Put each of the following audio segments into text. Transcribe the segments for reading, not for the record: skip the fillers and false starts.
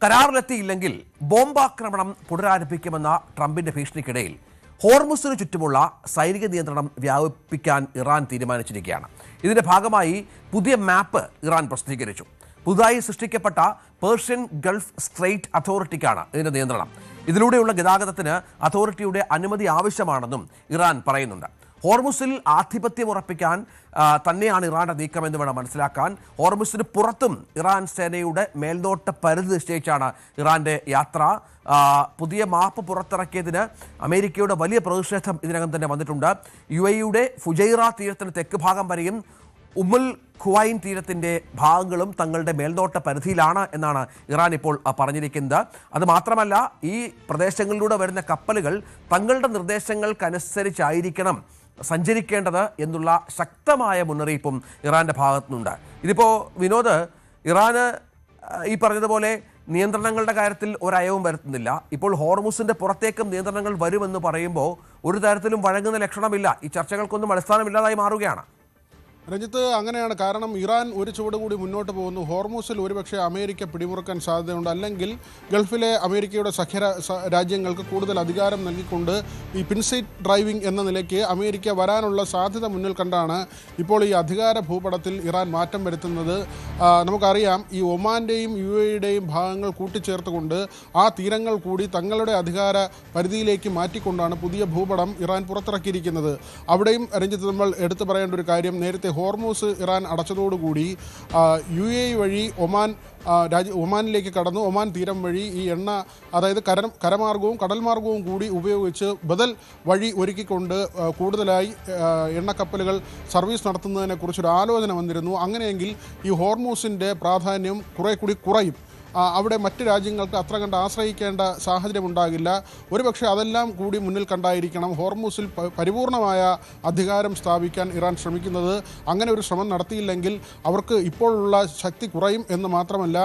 കരാറിലെത്തിയില്ലെങ്കിൽ ബോംബാക്രമണം പുനരാരംഭിക്കുമെന്ന ട്രംപിന്റെ ഭീഷണിക്കിടയിൽ ഹോർമുസിന് ചുറ്റുമുള്ള സൈനിക നിയന്ത്രണം വ്യാപിപ്പിക്കാൻ ഇറാൻ തീരുമാനിച്ചിരിക്കുകയാണ്. ഇതിന്റെ ഭാഗമായി പുതിയ മാപ്പ് ഇറാൻ പ്രസിദ്ധീകരിച്ചു. പുതുതായി സൃഷ്ടിക്കപ്പെട്ട പേർഷ്യൻ ഗൾഫ് സ്ട്രെയിറ്റ് അതോറിറ്റിക്കാണ് ഇതിന്റെ നിയന്ത്രണം. ഇതിലൂടെയുള്ള ഗതാഗതത്തിന് അതോറിറ്റിയുടെ അനുമതി ആവശ്യമാണെന്നും ഇറാൻ പറയുന്നുണ്ട്. ഹോർമുസിൽ ആധിപത്യം ഉറപ്പിക്കാൻ തന്നെയാണ് ഇറാന്റെ നീക്കമെന്ന് വേണം മനസ്സിലാക്കാൻ. ഹോർമുസിന് പുറത്തും ഇറാൻ സേനയുടെ മേൽനോട്ട പരിധി നിശ്ചയിച്ചാണ് ഇറാന്റെ യാത്ര. പുതിയ മാപ്പ് പുറത്തിറക്കിയതിന് അമേരിക്കയുടെ വലിയ പ്രതിഷേധം ഇതിനകം തന്നെ വന്നിട്ടുണ്ട്. UAE-യുടെ ഫുജൈറ തീരത്തിന് തെക്ക് ഭാഗം വരെയും ഉമ്മുൽ ഖുവൈൻ തീരത്തിൻ്റെ ഭാഗങ്ങളും തങ്ങളുടെ മേൽനോട്ട പരിധിയിലാണ് എന്നാണ് ഇറാൻ ഇപ്പോൾ പറഞ്ഞിരിക്കുന്നത്. അതുമാത്രമല്ല, ഈ പ്രദേശങ്ങളിലൂടെ വരുന്ന കപ്പലുകൾ തങ്ങളുടെ നിർദ്ദേശങ്ങൾക്കനുസരിച്ചായിരിക്കണം സഞ്ചരിക്കേണ്ടത് എന്നുള്ള ശക്തമായ മുന്നറിയിപ്പും ഇറാന്റെ ഭാഗത്തുനിന്നുണ്ട്. ഇതിപ്പോൾ വിനോദ്, ഇറാന് ഈ പറഞ്ഞതുപോലെ നിയന്ത്രണങ്ങളുടെ കാര്യത്തിൽ ഒരയവും വരുത്തുന്നില്ല. ഇപ്പോൾ ഹോർമുസിന്റെ പുറത്തേക്കും നിയന്ത്രണങ്ങൾ വരുമെന്ന് പറയുമ്പോൾ ഒരു തരത്തിലും വഴങ്ങുന്ന ലക്ഷണമില്ല. ഈ ചർച്ചകൾക്കൊന്നും അടിസ്ഥാനമില്ലാതായി മാറുകയാണ്. രഞ്ജിത്ത്, അങ്ങനെയാണ്. കാരണം ഇറാൻ ഒരു ചുവട് കൂടി മുന്നോട്ട് പോകുന്നു. ഹോർമുസിൽ ഒരുപക്ഷെ അമേരിക്ക പിടിമുറുക്കാൻ സാധ്യതയുണ്ട്. അല്ലെങ്കിൽ ഗൾഫിലെ അമേരിക്കയുടെ സഖ്യ രാജ്യങ്ങൾക്ക് കൂടുതൽ അധികാരം നൽകിക്കൊണ്ട് ഈ പിൻസൈറ്റ് ഡ്രൈവിംഗ് എന്ന നിലയ്ക്ക് അമേരിക്ക വരാനുള്ള സാധ്യത മുന്നിൽ കണ്ടാണ് ഇപ്പോൾ ഈ അധികാര ഭൂപടത്തിൽ ഇറാൻ മാറ്റം വരുത്തുന്നത്. നമുക്കറിയാം, ഈ ഒമാൻ്റെയും UAE-യുടെയും ഭാഗങ്ങൾ കൂട്ടിച്ചേർത്തുകൊണ്ട് ആ തീരങ്ങൾ കൂടി തങ്ങളുടെ അധികാര പരിധിയിലേക്ക് മാറ്റിക്കൊണ്ടാണ് പുതിയ ഭൂപടം ഇറാൻ പുറത്തിറക്കിയിരിക്കുന്നത്. അവിടെയും രഞ്ജിത്ത്, നമ്മൾ എടുത്തു പറയേണ്ട ഒരു കാര്യം, നേരത്തെ ഹോർമുസ് ഇറാൻ അടച്ചതോടുകൂടി UAE വഴി ഒമാനിലേക്ക് കടന്നു ഒമാൻ തീരം വഴി ഈ എണ്ണ, അതായത് കരമാർഗവും കടൽമാർഗവും കൂടി ഉപയോഗിച്ച് ബദൽ വഴി ഒരുക്കിക്കൊണ്ട് കൂടുതലായി എണ്ണക്കപ്പലുകൾ സർവീസ് നടത്തുന്നതിനെക്കുറിച്ചൊരു ആലോചന വന്നിരുന്നു. അങ്ങനെയെങ്കിൽ ഈ ഹോർമുസിൻ്റെ പ്രാധാന്യം കുറെ കൂടി കുറയും. അവിടെ മറ്റ് രാജ്യങ്ങൾക്ക് അത്ര കണ്ട് ആശ്രയിക്കേണ്ട സാഹചര്യം ഉണ്ടാകില്ല. ഒരുപക്ഷെ അതെല്ലാം കൂടി മുന്നിൽ കണ്ടായിരിക്കണം ഹോർമുസിൽ പരിപൂർണമായ അധികാരം സ്ഥാപിക്കാൻ ഇറാൻ ശ്രമിക്കുന്നത്. അങ്ങനെ ഒരു ശ്രമം നടത്തിയില്ലെങ്കിൽ അവർക്ക് ഇപ്പോഴുള്ള ശക്തി കുറയും എന്ന് മാത്രമല്ല,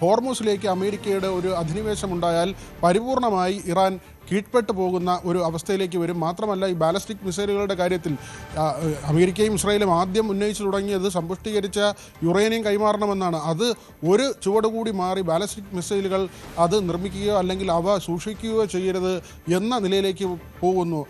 ഹോർമുസിലേക്ക് അമേരിക്കയുടെ ഒരു അധിനിവേശമുണ്ടായാൽ പരിപൂർണമായി ഇറാൻ കീഴ്പ്പെട്ടു പോകുന്ന ഒരു അവസ്ഥയിലേക്ക് വരും. മാത്രമല്ല, ഈ ബാലിസ്റ്റിക് മിസൈലുകളുടെ കാര്യത്തിൽ അമേരിക്കയും ഇസ്രായേലും ആദ്യം ഉന്നയിച്ചു തുടങ്ങിയത് സമ്പുഷ്ടീകരിച്ച യുറേനിയം കൈമാറണമെന്നാണ്. അത് ഒരു ചുവട് കൂടി മാറി ബാലിസ്റ്റിക് മിസൈലുകൾ അത് നിർമ്മിക്കുകയോ അല്ലെങ്കിൽ അവ സൂക്ഷിക്കുകയോ ചെയ്യരുത് എന്ന നിലയിലേക്ക് പോകുന്നു.